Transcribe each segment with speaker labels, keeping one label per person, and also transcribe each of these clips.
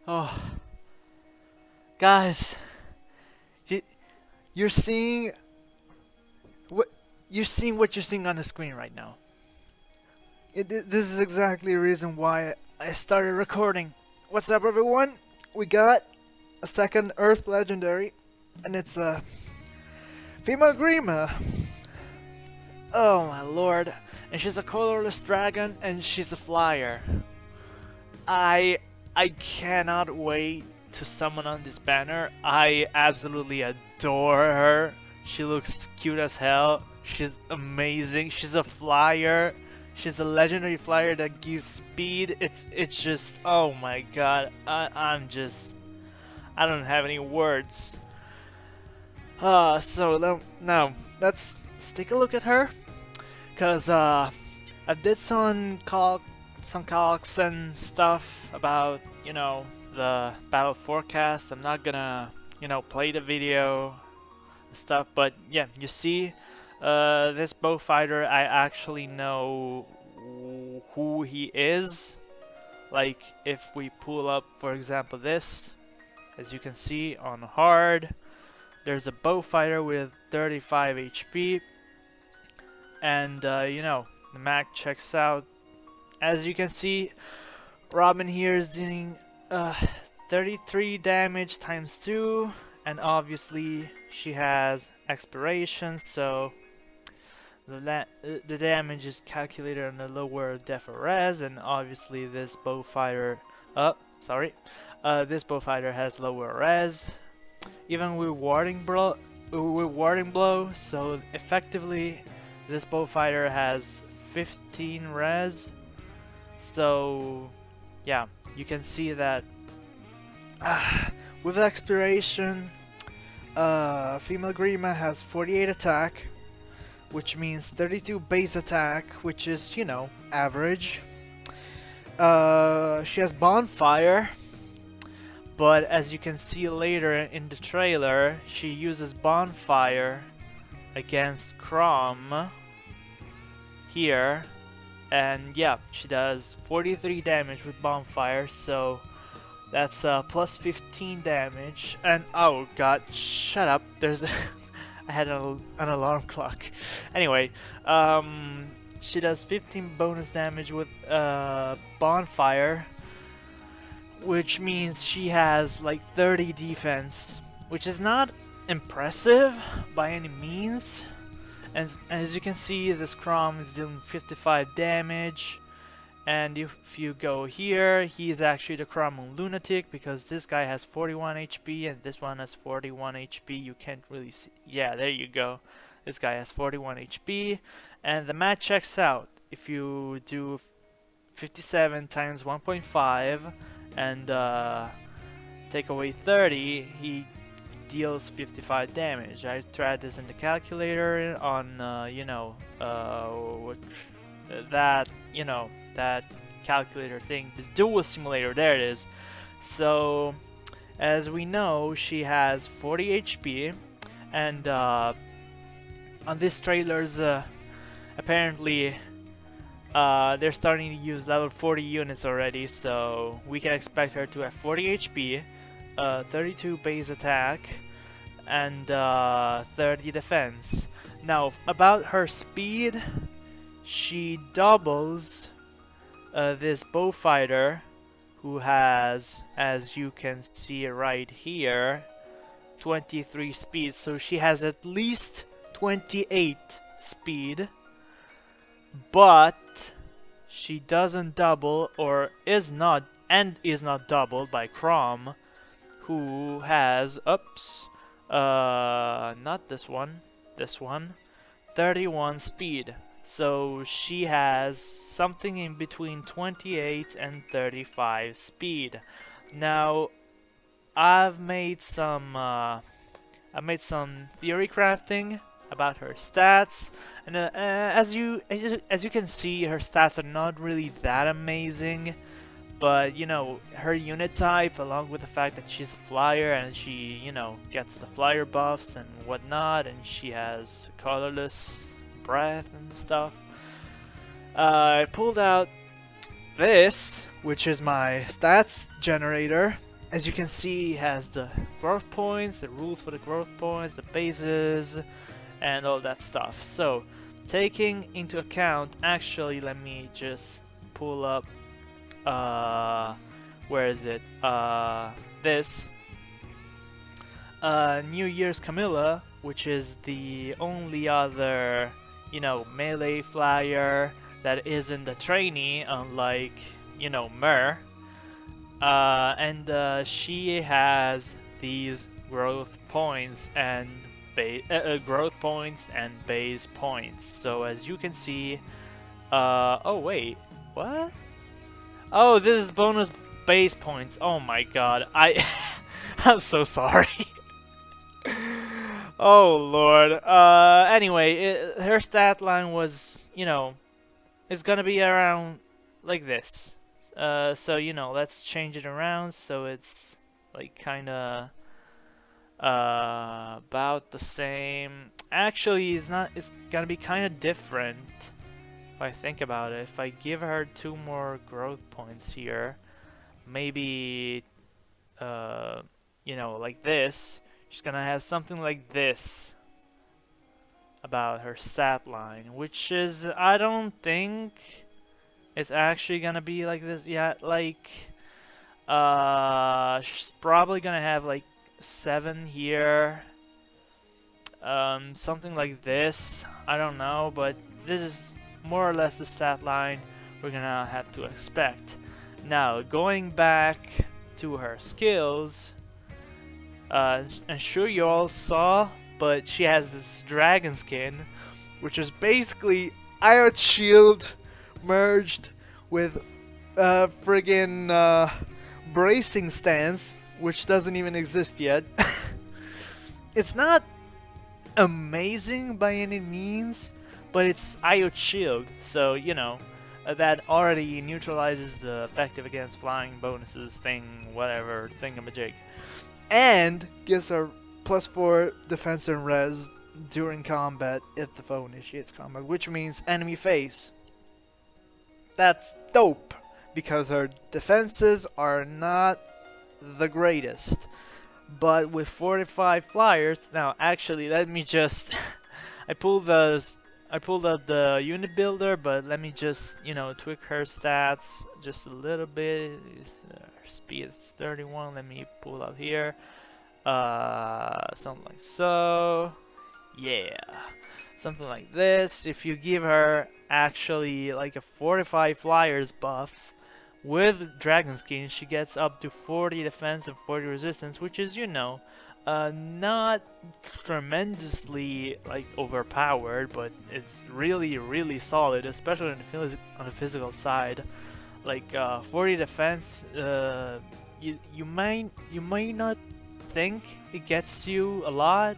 Speaker 1: Oh, guys, you, you're seeing what you're seeing on the screen right now. This is exactly the reason why I started recording. What's up, everyone? We got a second Earth legendary, and it's a FGrima. Oh my lord! And she's a colorless dragon, and she's a flyer. I I cannot wait to summon on this banner. I absolutely adore her. She looks cute as hell. She's amazing. She's a flyer. She's a legendary flyer that gives speed. It's just, oh my god. I don't have any words. Now let's take a look at her, cause I did some calcs and stuff about, the battle forecast. I'm not gonna, play the video and stuff, but yeah, you see, this bow fighter, I actually know who he is. Like, if we pull up, for example, this, as you can see on hard, there's a bow fighter with 35 HP, and the map checks out. As you can see, Robin here is doing 33 damage times 2, and obviously she has expiration, so the damage is calculated on the lower def res, and obviously this bow fighter, this bow fighter has lower res, even with warding blow, so effectively this bow fighter has 15 res. So yeah, you can see that with expiration, FGrima has 48 attack, which means 32 base attack, which is, average. She has bonfire, but as you can see later in the trailer, she uses bonfire against Crom here. And yeah, she does 43 damage with bonfire, so that's plus 15 damage. And oh god, shut up! There's I had an alarm clock. Anyway, she does 15 bonus damage with bonfire, which means she has like 30 defense, which is not impressive by any means. And as you can see, this Crom is dealing 55 damage, and if you go here, he's actually the Crom Lunatic, because this guy has 41 HP and this one has 41 HP. You can't really see. Yeah, there you go. This guy has 41 HP, and the math checks out. If you do 57 times 1.5 and take away 30, he deals 55 damage. I tried this in the calculator on that calculator thing, the dual simulator. There it is. So as we know, she has 40 HP, and on these trailers, apparently they're starting to use level 40 units already, so we can expect her to have 40 HP, 32 base attack, and 30 defense. Now, about her speed, she doubles this bow fighter, who has, as you can see right here, 23 speed. So she has at least 28 speed, but she doesn't double, or is not doubled by Crom, who has, not this one, 31 speed. So she has something in between 28 and 35 speed. Now, I've made some theory crafting about her stats, and as you can see, her stats are not really that amazing. But her unit type, along with the fact that she's a flyer and she gets the flyer buffs and whatnot, and she has colorless breath and stuff, I pulled out this, which is my stats generator, as you can see, has the growth points, the rules for the growth points, the bases, and all that stuff. So, taking into account, actually, let me just pull up, where is it? This. New Year's Camilla, which is the only other, melee flyer that isn't a trainee, unlike, Mer. And she has these growth points and base points. So as you can see, oh wait, what? Oh, this is bonus base points. Oh my god, I'm so sorry. Oh lord. Anyway, her stat line was, it's gonna be around like this. So let's change it around so it's like kinda about the same. Actually, it's not. It's gonna be kind of different if I think about it. If I give her 2 more growth points here, maybe like this. She's gonna have something like this about her stat line, which is, I don't think it's actually gonna be like this yet. Like, she's probably gonna have like 7 here, something like this. I don't know, but this is more or less the stat line we're gonna have to expect. Now, going back to her skills. I'm sure you all saw, but she has this dragon skin, which is basically Iron Shield merged with friggin' bracing stance, which doesn't even exist yet. It's not amazing by any means, but it's Iron Shield, so that already neutralizes the effective against flying bonuses thing, whatever, thingamajig. And gives her +4 defense and res during combat if the foe initiates combat, which means enemy face. That's dope, because her defenses are not the greatest. But with 45 flyers, now actually let me just, I pulled out the unit builder, but let me just, tweak her stats just a little bit. Speed is 31. Let me pull up here. Something like so. Yeah. Something like this. If you give her actually like a 45 flyers buff with dragon skin, she gets up to 40 defense and 40 resistance, which is, not tremendously like overpowered, but it's really, really solid, especially on the physical side. Like 40 defense, you might not think it gets you a lot,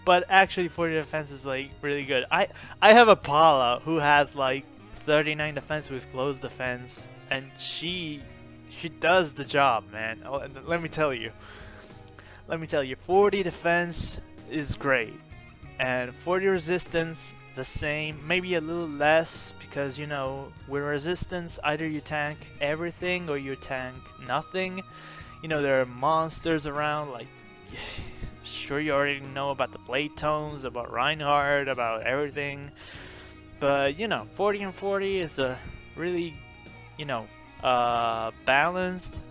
Speaker 1: but actually 40 defense is like really good. I have a Paula who has like 39 defense with close defense, and she does the job, man. Oh, and let me tell you, 40 defense is great, and 40 resistance the same, maybe a little less, because with resistance either you tank everything or you tank nothing. There are monsters around, like sure you already know about the blade tones, about Reinhardt, about everything, but 40 and 40 is a really balanced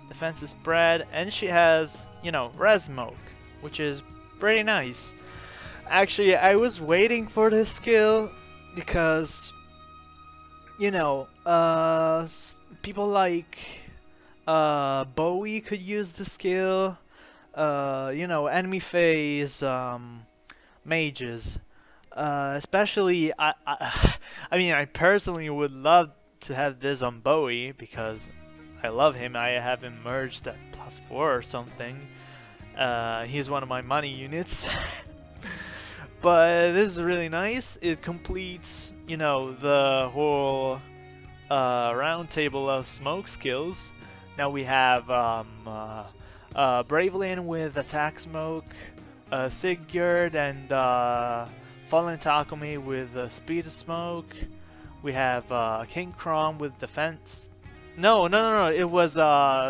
Speaker 1: defensive spread, and she has res smoke, which is pretty nice. Actually, I was waiting for this skill because, people like Bowie could use the skill. Enemy phase mages, especially. I personally would love to have this on Bowie because I love him. I have him merged at +4 or something. He's one of my money units. But this is really nice. It completes, the whole round table of smoke skills. Now we have Bravelyn with attack smoke, Sigurd and Fallen Takumi with speed smoke. We have King Crom with defense No. It was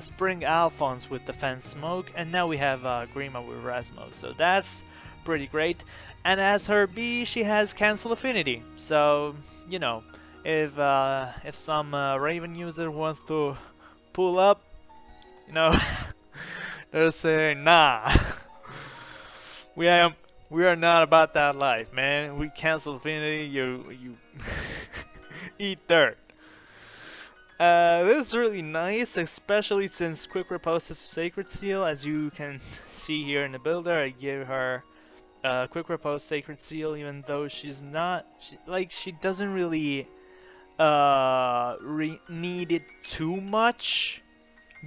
Speaker 1: Spring Alphonse with Defense Smoke, and now we have Grima with Rasmo. So that's pretty great. And as her B, she has Cancel Affinity. So you know, if some Raven user wants to pull up, you know, they'll say, nah, we are not about that life, man. We Cancel Affinity. You eat dirt. This is really nice, especially since Quick Repose is a Sacred Seal. As you can see here in the builder, I gave her Quick Repose Sacred Seal, even though she's not, she doesn't really need it too much.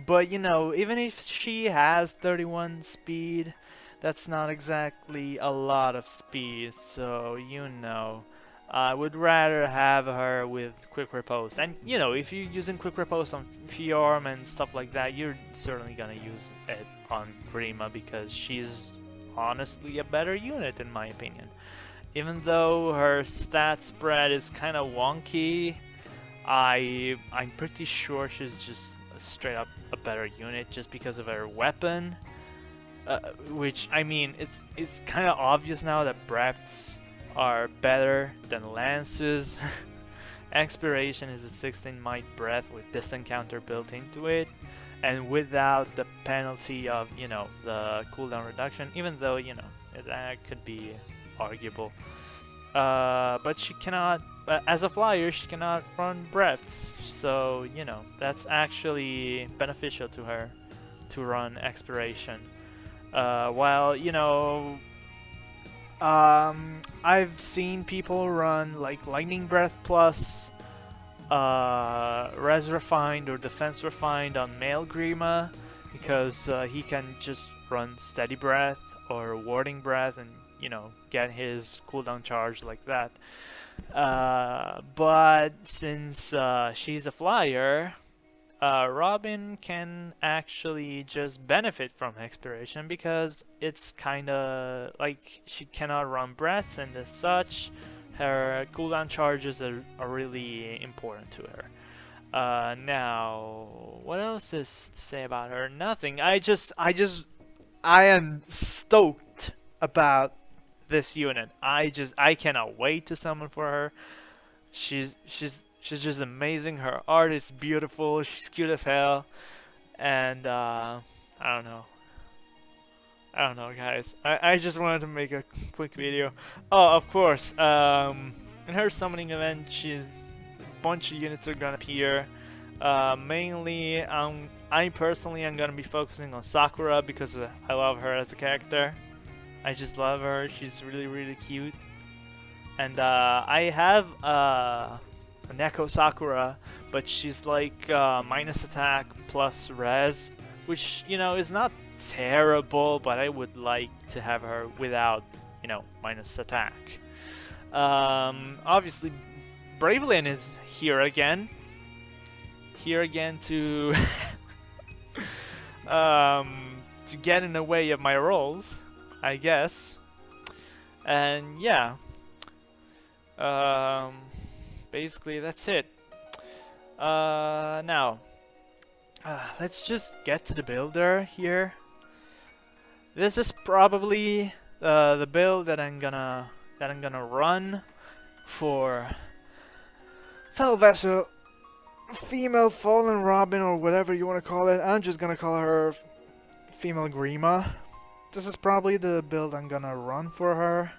Speaker 1: But you know, even if she has 31 speed, that's not exactly a lot of speed, so you know. I would rather have her with Quick Repose. And you know, if you're using Quick Repose on Fjorm and stuff like that, you're certainly gonna use it on Grima because she's honestly a better unit in my opinion. Even though her stat spread is kind of wonky, I'm pretty sure she's just straight up a better unit just because of her weapon. Which, I mean, it's kind of obvious now that breaths are better than lances. Expiration is a 16 might breath with distant counter built into it, and without the penalty of, you know, the cooldown reduction, even though, you know, that could be arguable. But she cannot, as a flyer, she cannot run breaths, so, you know, that's actually beneficial to her to run expiration. While, you know, I've seen people run like Lightning Breath plus Res Refined or Defense Refined on male Grima because he can just run Steady Breath or Warding Breath and, you know, get his cooldown charge like that. But since she's a flyer, Robin can actually just benefit from expiration because it's kinda like she cannot run breaths, and as such her cooldown charges are really important to her. Now what else is to say about her? Nothing. I am stoked about this unit. I cannot wait to summon for her. She's just amazing. Her art is beautiful. She's cute as hell. And I don't know, guys. I just wanted to make a quick video. Oh, of course. In her summoning event, a bunch of units are gonna appear. Mainly, I personally am gonna be focusing on Sakura because I love her as a character. I just love her. She's really cute. And I have a Neko Sakura, but she's like minus attack plus res, which, you know, is not terrible, but I would like to have her without, you know, minus attack. Obviously, Bravelyn is here again to to get in the way of my rolls, I guess. And yeah, basically that's it. Now, let's just get to the builder here. This is probably the build that I'm gonna run for Fellow Vessel, female Fallen Robin, or whatever you want to call it. I'm just gonna call her female Grima. This is probably the build I'm gonna run for her.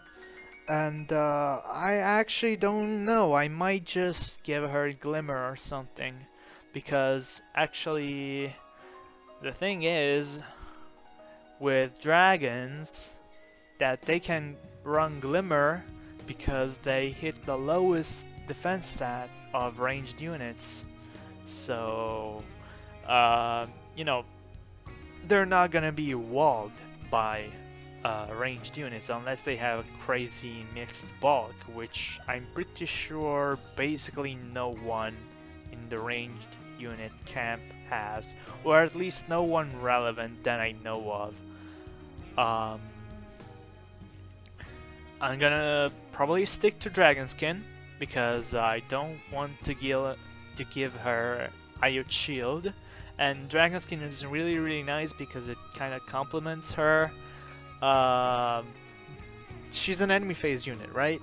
Speaker 1: And I actually don't know. I might just give her Glimmer or something. Because actually, the thing is, with dragons, that they can run Glimmer because they hit the lowest defense stat of ranged units. So, you know, they're not gonna be walled by ranged units unless they have a crazy mixed bulk, which I'm pretty sure basically no one in the ranged unit camp has, or at least no one relevant that I know of. I'm gonna probably stick to Dragonskin because I don't want to give her Iot Shield. And Dragon Skin is really, really nice because it kind of complements her. Um, she's an enemy phase unit, right?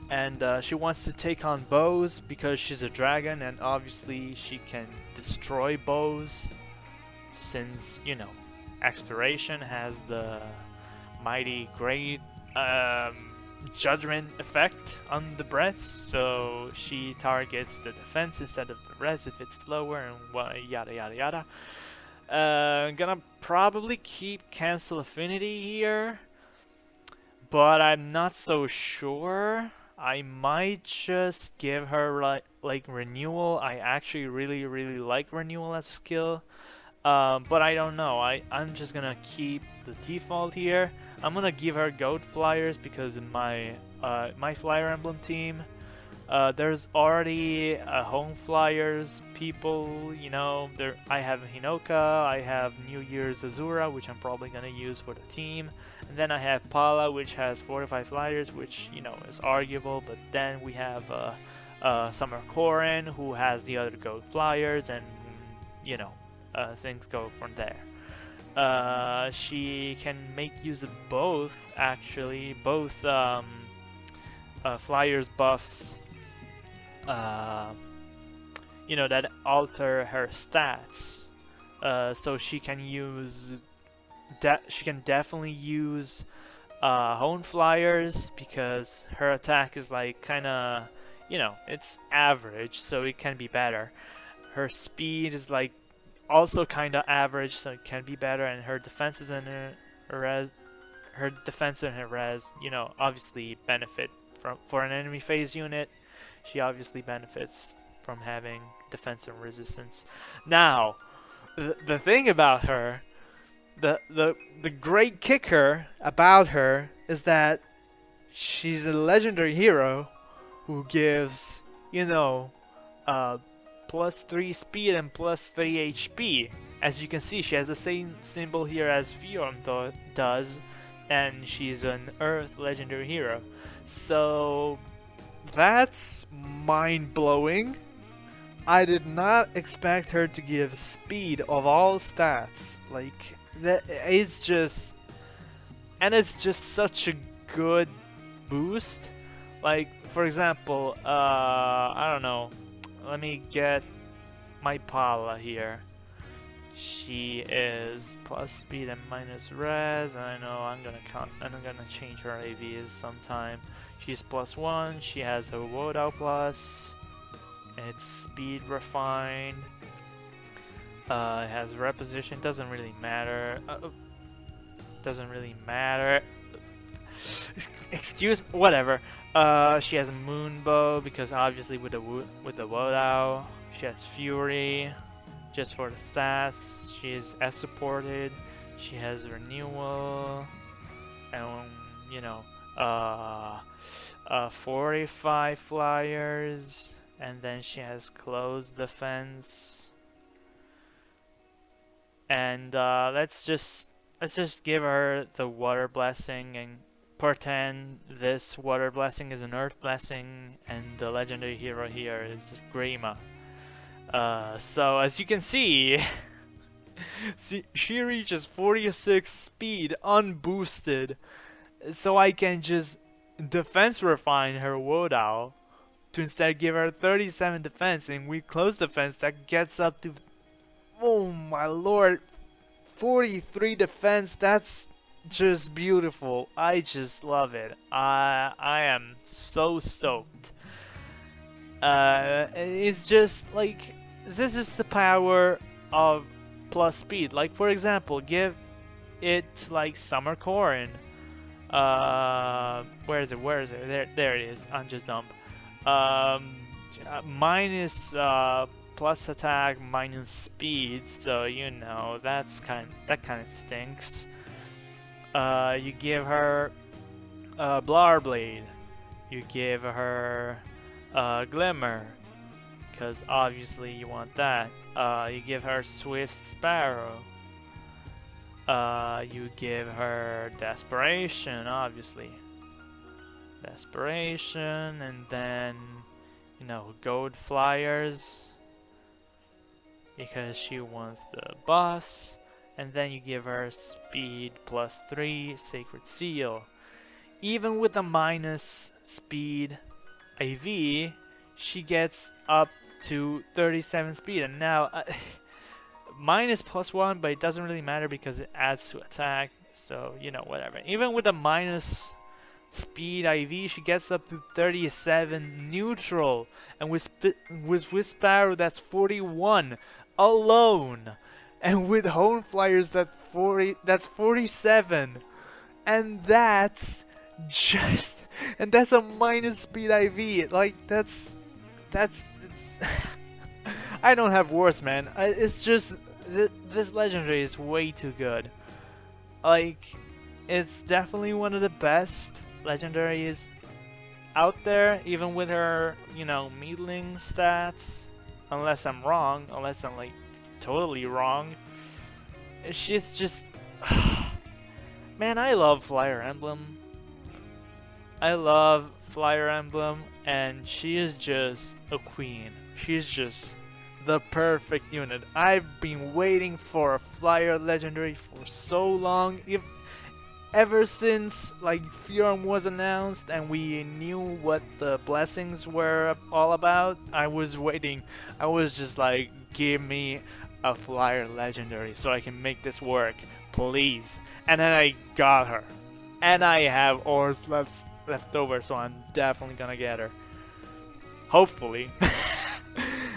Speaker 1: And she wants to take on bows because she's a dragon, and obviously she can destroy bows since, you know, Expiration has the mighty great judgment effect on the breaths, so she targets the defense instead of the res if it's slower, and yada yada yada. Gonna probably keep Cancel Affinity here, but I'm not so sure. I might just give her like Renewal. I actually really like Renewal as a skill. But I don't know. I'm just gonna keep the default here. I'm gonna give her Goat Flyers because in my my Flyer Emblem team, there's already Home Flyers people. You know, there I have Hinoka, I have New Year's Azura, which I'm probably gonna use for the team, and then I have Pala, which has 45 Flyers, which you know is arguable. But then we have Summer Korin, who has the other Goat Flyers, and you know. Things go from there. She can make use of both, actually, both Flyers buffs, you know, that alter her stats. So she can use, she can definitely use Hone Flyers because her attack is like kind of, you know, it's average, so it can be better. Her speed is like also kind of average, so it can be better, and her defenses and her res, you know, obviously benefit from for an enemy phase unit. She obviously benefits from having defense and resistance. Now, the thing about her, the great kicker about her is that she's a legendary hero who gives, you know, plus 3 speed and plus 3 HP. As you can see, she has the same symbol here as Fiorm does, and she's an Earth legendary hero. So that's mind-blowing. I did not expect her to give speed of all stats. Like, that is just... And it's just such a good boost. Like, for example, I don't know. Let me get my Pala here. She is plus speed and minus res. I know I'm gonna change her AVs sometime. She's +1. She has a Wodao plus. It's speed refined. It has reposition. Doesn't really matter. Doesn't really matter. Excuse me. Whatever. She has a Moonbow because obviously with the Wodao. She has Fury, just for the stats. She is S supported. She has Renewal, and you know, 45 Flyers, and then she has Close Defense. And let's just give her the Water Blessing and pretend this Water Blessing is an Earth Blessing, and the legendary hero here is Grima. So as you can see, she reaches 46 speed unboosted, so I can just defense refine her Wodao to instead give her 37 defense, and with close defense that gets up to, oh my lord, 43 defense. That's just beautiful. I just love it. I am so stoked. It's just like, this is the power of plus speed. Like, for example, give it like Summer Korin. Where is it? There it is. I'm just dumb. Minus plus attack, minus speed. So you know that kind of stinks. You give her Blar Blade. You give her Glimmer, because obviously you want that. You give her Swift Sparrow. You give her Desperation, obviously. Desperation, and then, you know, Gold Flyers. because she wants the buffs, and then you give her speed +3, Sacred Seal. Even with the minus speed IV, she gets up to 37 speed, and now minus +1, but it doesn't really matter because it adds to attack, so you know, whatever. Even with the minus speed IV, she gets up to 37 neutral, and with Whisper that's 41 alone, and with Hone Flyers that's 47, and that's just, and that's a minus speed IV. Like it's I don't have words, man. It's just this legendary is way too good. Like, it's definitely one of the best legendaries out there, even with her, you know, middling stats. Unless I'm wrong, unless I'm like totally wrong. She's just, man, I love Flyer Emblem. I love Flyer Emblem, and she is just a queen. She's just the perfect unit. I've been waiting for a Flyer legendary for so long. Ever since like Fjorm was announced and we knew what the blessings were all about, I was waiting. I was just like, give me a Flyer legendary so I can make this work, please. And then I got her. And I have orbs left over, so I'm definitely gonna get her. Hopefully.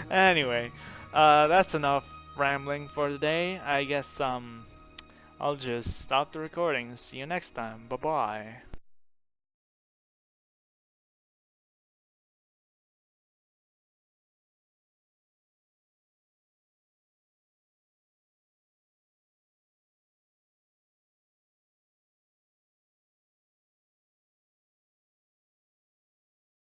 Speaker 1: Anyway, that's enough rambling for today. I guess I'll just stop the recording. See you next time. Bye bye.